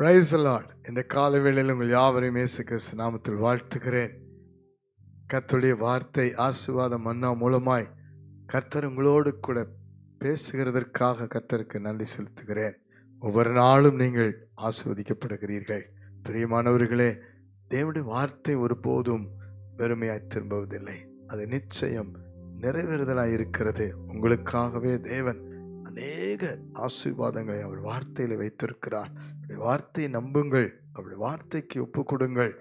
Praise the Lord. இந்த காலை வேளையில் உங்கள் யாவரையும் இயேசு கிறிஸ்து நாமத்தில் வாழ்த்துகிறேன். கர்த்தருடைய வார்த்தை ஆசீர்வாத மன்னா மூலமாய் கர்த்தர் உங்களோடு கூட பேசுகிறதற்காக கர்த்தருக்கு நன்றி செலுத்துகிறேன். ஒவ்வொரு நாளும் நீங்கள் ஆசீர்வதிக்கப்படுகிறீர்கள். பிரியமானவர்களே, தேவனுடைய வார்த்தை ஒருபோதும் வெறுமையாய் திரும்புவதில்லை. அது நிச்சயம் நிறைவேறுதலாய் இருக்கிறது. உங்களுக்காகவே தேவன் அநேக ஆசீர்வாதங்களை அவர் வார்த்தையில வைத்திருக்கிறார். வார்த்தையை நம்புங்கள், அவருடைய வார்த்தைக்கு ஒப்பு கொடுங்கள்,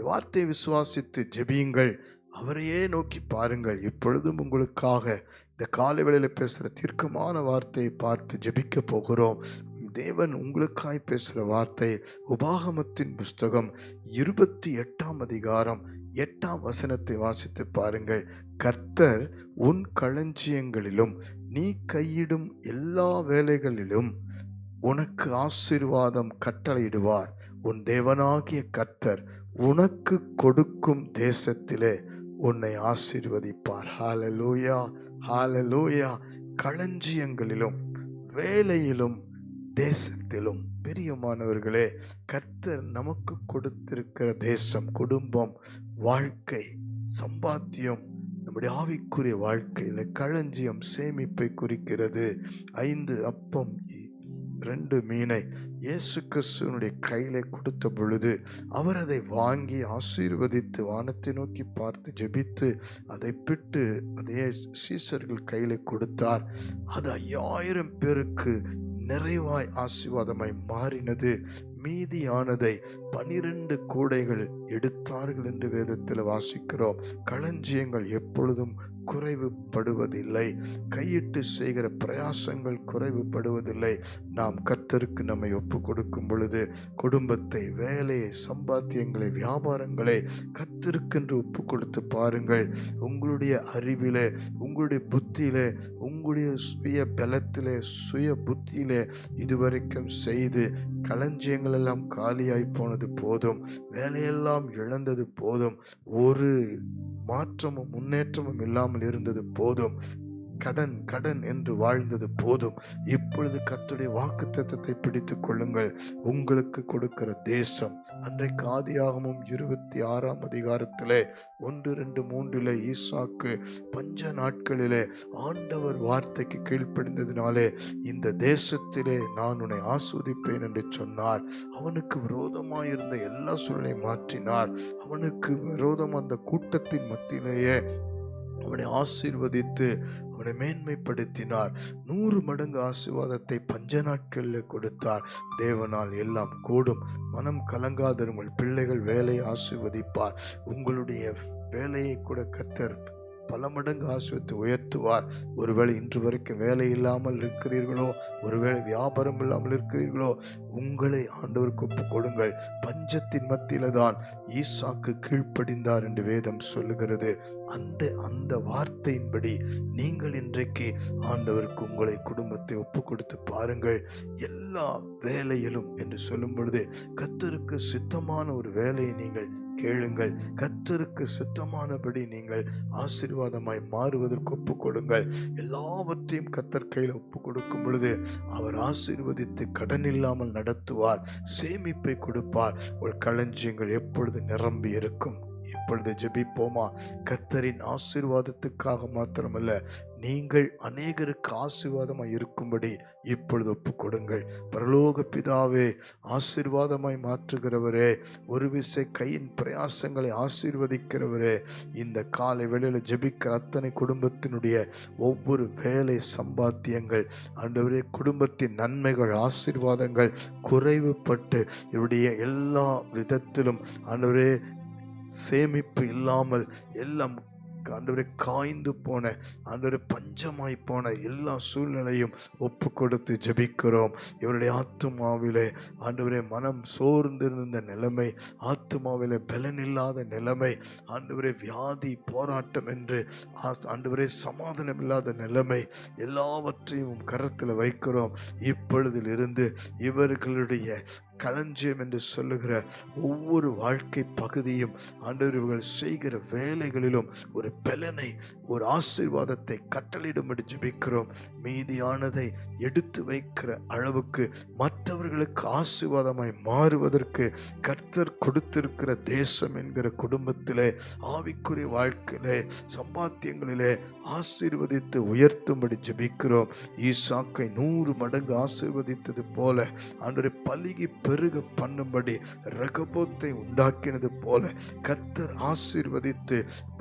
வார்த்தையை விசுவாசித்து ஜெபியுங்கள், அவரையே நோக்கி பாருங்கள். இப்பொழுதும் உங்களுக்காக இந்த காலை வேளையில பேசுகிற தீர்க்கமான வார்த்தையை பார்த்து ஜெபிக்க போகிறோம். தேவன் உங்களுக்காய் பேசுகிற வார்த்தை உபாகமத்தின் புஸ்தகம் 28ஆம் அதிகாரம் 8ஆம் வசனத்தை வாசித்து பாருங்கள். கர்த்தர் உன் களஞ்சியங்களிலும் நீ கையிடும் எல்லா வேலைகளிலும் உனக்கு ஆசீர்வாதம் கட்டளையிடுவார். உன் தேவனாகிய கர்த்தர் உனக்கு கொடுக்கும் தேசத்திலே உன்னை ஆசீர்வதிப்பார். ஹல்லேலூயா, ஹல்லேலூயா. களஞ்சியங்களிலும் வேலையிலும் தேசத்திலும், பிரியமானவர்களே, கர்த்தர் நமக்கு கொடுத்திருக்கிற தேசம், குடும்பம், வாழ்க்கை, சம்பாத்தியம், நம்முடைய ஆவிக்குரிய வாழ்க்கையில களஞ்சியம் சேமிப்பை குறிக்கிறது. 5 அப்பம் 2 மீனை இயேசு கிறிஸ்துவனுடைய கையிலே கொடுத்த பொழுது அவர் அதை வாங்கி ஆசீர்வதித்து வானத்தை நோக்கி பார்த்து ஜெபித்து அதை பிட்டு அதே சீசர்கள் கையிலே கொடுத்தார். அது 5000 பேருக்கு நிறைவாய் ஆசீர்வாதமாய் மாறினது. மீதியானதை 12 கூடைகள் எடுத்தார்கள் என்று வேதத்தில் வாசிக்கிறோம். களஞ்சியங்கள் எப்பொழுதும் குறைவுபடுவதில்லை. கையிட்டு செய்கிற பிரயாசங்கள் குறைவுபடுவதில்லை. நாம் கர்த்தருக்கு நம்மை ஒப்பு கொடுக்கும் பொழுது குடும்பத்தை, வேலையை, சம்பாத்தியங்களை, வியாபாரங்களை கர்த்தருக்கென்று ஒப்பு கொடுத்து பாருங்கள். உங்களுடைய அறிவிலே, உங்களுடைய புத்தியிலே, உங்களுடைய சுய பலத்திலே, சுய புத்தியிலே இதுவரைக்கும் செய்து களஞ்சியங்கள் எல்லாம் காலியாய் போனது போதும், வேலையெல்லாம் இழந்தது போதும், ஒரு மாற்றமும் முன்னேற்றமும் இல்லாமல் இருந்தது போதும், கடன் கடன் என்று வாழ்ந்தது போதும். இப்பொழுது கர்த்தருடைய வாக்குத்தத்தத்தை பிடித்துக் கொள்ளுங்கள். உங்களுக்கு கொடுக்கிற தேசம், அன்றைக்கு ஆதியாகமம் 26ஆம் அதிகாரத்திலே 1, 2, 3 ஈசாக்கு பஞ்ச நாட்களிலே ஆண்டவர் வார்த்தைக்கு கீழ்ப்படிந்ததினாலே இந்த தேசத்திலே நான் உன்னை ஆஸ்வதிப்பேன் என்று சொன்னார். அவனுக்கு விரோதமாயிருந்த எல்லா சூழலையும் மாற்றினார். அவனுக்கு விரோதம் அந்த கூட்டத்தின் மத்தியிலேயே அவனை ஆசீர்வதித்து அவனை மேன்மைப்படுத்தினார். 100 மடங்கு ஆசீர்வாதத்தை பஞ்ச நாட்களில் கொடுத்தார். தேவனால் எல்லாம் கூடும். மனம் கலங்காதிருங்கள். பிள்ளைகள் வேலையை ஆசீர்வதிப்பார். உங்களுடைய வேலையை கூட கர்த்தர் பல மடங்கு ஆசீர்வதித்து உயர்த்துவார். ஒருவேளை இன்று வரைக்கும் வேலை இல்லாமல் இருக்கிறீர்களோ, ஒருவேளை வியாபாரம் இல்லாமல் இருக்கிறீர்களோ, உங்களை ஆண்டவருக்கு ஒப்பு கொடுங்கள். பஞ்சத்தின் மத்தியில தான் ஈசாக்கு கீழ்ப்படிந்தார் என்று வேதம் சொல்லுகிறது. அந்த வார்த்தையின்படி நீங்கள் இன்றைக்கு ஆண்டவருக்கு உங்களை, குடும்பத்தை ஒப்பு கொடுத்து பாருங்கள். எல்லா வேலையிலும் என்று சொல்லும் பொழுது கர்த்தருக்கு சித்தமான ஒரு வேலையை நீங்கள் கேளுங்கள். கர்த்தருக்கு சுத்தமானபடி நீங்கள் ஆசீர்வாதமாய் மாறுவதற்கு ஒப்பு கொடுங்கள். எல்லாவற்றையும் கர்த்தர் கையில் ஒப்பு கொடுக்கும் பொழுது அவர் ஆசீர்வதித்து கடன் இல்லாமல் நடத்துவார், சேமிப்பை கொடுப்பார். ஒரு களஞ்சியங்கள் எப்பொழுது நிரம்பி இருக்கும். இப்பொழுது ஜெபிப்போமா? கர்த்தரின் ஆசீர்வாதத்துக்காக மாத்திரமல்ல, நீங்கள் அநேகருக்கு ஆசீர்வாதமாய் இருக்கும்படி இப்பொழுது ஒப்பு கொடுங்கள். பரலோக பிதாவே, ஆசீர்வாதமாய் மாற்றுகிறவரே, ஒரு விசை கையின் பிரயாசங்களை ஆசீர்வதிக்கிறவரே, இந்த காலை வேளையில ஜெபிக்கிற அத்தனை குடும்பத்தினுடைய ஒவ்வொரு வேலை, சம்பாத்தியங்கள், ஆண்டவரே, குடும்பத்தின் நன்மைகள், ஆசீர்வாதங்கள் குறைவுபட்டு இவருடைய எல்லா விதத்திலும் ஆண்டவரே சேமிப்பு இல்லாமல் எல்லாம் ஆண்டவரே காய்ந்து போன, ஆண்டவரே பஞ்சமாய் போன எல்லா சூழ்நிலையும் ஒப்பு கொடுத்து ஜெபிக்கிறோம். இவருடைய ஆத்துமாவிலே ஆண்டவரே மனம் சோர்ந்திருந்த நிலைமை, ஆத்துமாவிலே பலன் இல்லாத நிலைமை, ஆண்டவரே வியாதி, போராட்டம் என்று ஆண்டவரே சமாதானம் இல்லாத நிலைமை, எல்லாவற்றையும் கரத்தில் வைக்கிறோம். இப்பொழுதிலிருந்து இவர்களுடைய களஞ்சியம் என்று சொல்லுகிற ஒவ்வொரு வாழ்க்கை பகுதியும் ஆண்டவர் இவர்கள் செய்கிற வேலைகளிலும் ஒரு பலனை, ஒரு ஆசீர்வாதத்தை கட்டளையிடும்படி ஜெபிக்கிறோம். மீதியானதை எடுத்து வைக்கிற அளவுக்கு மற்றவர்களுக்கு ஆசீர்வாதமாய் மாறுவதற்கு கர்த்தர் கொடுத்திருக்கிற தேசம் என்கிற குடும்பத்திலே, ஆவிக்குரிய வாழ்க்கையிலே, சம்பாத்தியங்களிலே ஆசீர்வதித்து உயர்த்தும்படி ஜெபிக்கிறோம். ஈசாக்கை 100 மடங்கு ஆசீர்வதித்தது போல ஆண்டவரை பலுகி பெருக பண்ணும்படி ரகபோத்தை உண்டாக்கினது போல கர்த்தர் ஆசீர்வதித்து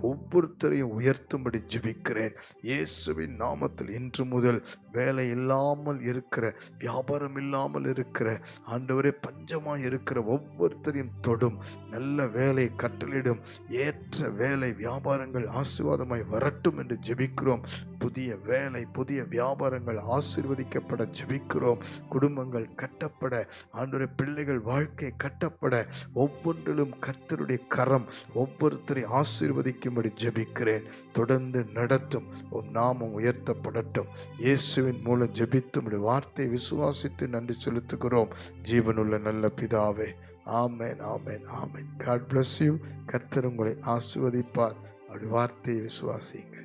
ஒவ்வொருத்தரையும் உயர்த்தும்படி ஜெபிக்கிறேன். இயேசுவின் நாமத்தில் இன்று முதல் வேலை இல்லாமல் இருக்கிற, வியாபாரம் இல்லாமல் இருக்கிற, ஆண்டவரே பஞ்சமாய் இருக்கிற ஒவ்வொருத்தரையும் தொடும். நல்ல வேலை கட்டளிடும். ஏற்ற வேலை வியாபாரங்கள் ஆசீர்வாதமாய் வரட்டும் என்று ஜெபிக்கிறோம். புதிய வேலை, புதிய வியாபாரங்கள் ஆசீர்வதிக்கப்பட ஜெபிக்கிறோம். குடும்பங்கள் கட்டப்பட, ஆண்டவரே பிள்ளைகள் வாழ்க்கை கட்டப்பட, ஒவ்வொன்றிலும் கர்த்தருடைய கரம் ஒவ்வொருத்தரை ஆசீர்வதிக்கும்படி ஜெபிக்கிறேன். தொடர்ந்து நடத்தும். உம் நாமம் உயர்த்தப்படட்டும். இயேசுவின் மூலம் ஜெபித்து உம்முடைய வார்த்தையை விசுவாசித்து நன்றி செலுத்துகிறோம். ஜீவனுள்ள நல்ல பிதாவே, ஆமென், ஆமென், ஆமென். God bless you. கர்த்தர் உங்களை ஆசீர்வதிப்பார். அவருடைய வார்த்தையை விசுவாசியுங்கள்.